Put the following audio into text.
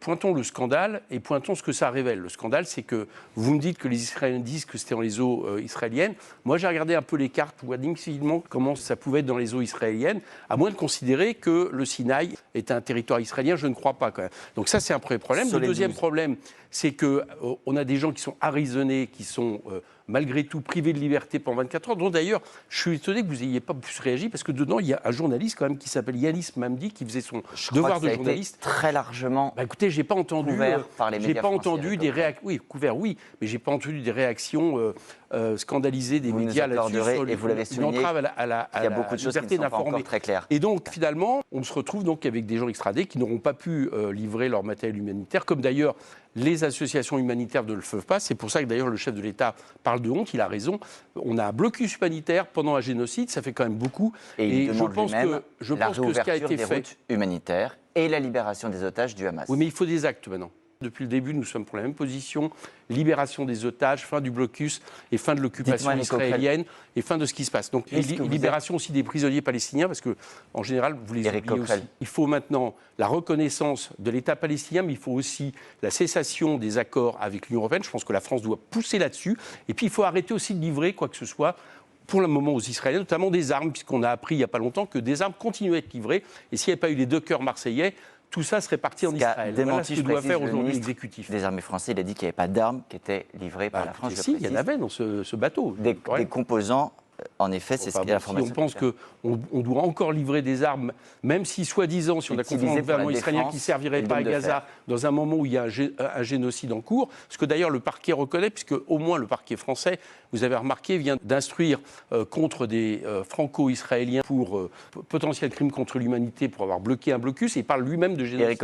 Pointons le scandale et pointons ce que ça révèle. Le scandale, c'est que vous me dites que les Israéliens disent que c'était dans les eaux israéliennes. Moi, j'ai regardé un peu les cartes pour voir difficilement comment ça pouvait être dans les eaux israéliennes, à moins de considérer que le Sinaï est un territoire israélien. Je ne crois pas quand même. Donc ça, c'est un premier problème. Le deuxième problème, c'est qu'on a des gens qui sont arraisonnés, qui sont malgré tout privés de liberté pendant 24 heures, dont d'ailleurs, je suis étonné que vous n'ayez pas plus réagi, parce que dedans, il y a un journaliste quand même qui s'appelle Yanis Mamdi, qui faisait son devoir de journaliste. Très largement écoutez, j'ai pas entendu, couvert par les médias entendu des réactions. Oui, couvert, oui, mais j'ai pas entendu des réactions scandalisées des médias là-dessus. Et vous l'avez souligné, il y a beaucoup de choses qui ne sont pas encore très claires. Et donc, finalement, on se retrouve donc avec des gens extradés qui n'auront pas pu livrer leur matériel humanitaire, comme d'ailleurs les associations humanitaires ne le peuvent pas. C'est pour ça que d'ailleurs le chef de l'État parle de honte, il a raison. On a un blocus humanitaire pendant un génocide, ça fait quand même beaucoup. Et je pense que ce qui a été fait humanitaire et la libération des otages du Hamas. Oui, mais il faut des actes maintenant. Depuis le début, nous sommes pour la même position. Libération des otages, fin du blocus et fin de l'occupation israélienne et fin de ce qui se passe. Donc, libération aussi des prisonniers palestiniens, parce que en général, vous les oubliez aussi. Il faut maintenant la reconnaissance de l'État palestinien, mais il faut aussi la cessation des accords avec l'Union européenne. Je pense que la France doit pousser là-dessus. Et puis, il faut arrêter aussi de livrer quoi que ce soit pour le moment aux Israéliens, notamment des armes, puisqu'on a appris il n'y a pas longtemps que des armes continuaient à être livrées. Et s'il n'y avait pas eu les Dockers marseillais, tout ça serait parti en Israël. Voilà ce que doit faire aujourd'hui l'exécutif. Des armées françaises, il a dit qu'il n'y avait pas d'armes qui étaient livrées par la France. Si, il y en avait dans ce bateau. Des composants. En effet, c'est ce qu'il y a l'information. Si on pense qu'on doit encore livrer des armes, même si, soi-disant, si on a confiance au gouvernement israélien qui ne servirait pas à Gaza, dans un moment où il y a un génocide en cours, ce que d'ailleurs le parquet reconnaît, puisque au moins le parquet français, vous avez remarqué, vient d'instruire contre des franco-israéliens pour potentiel crime contre l'humanité, pour avoir bloqué un blocus, et il parle lui-même de génocide.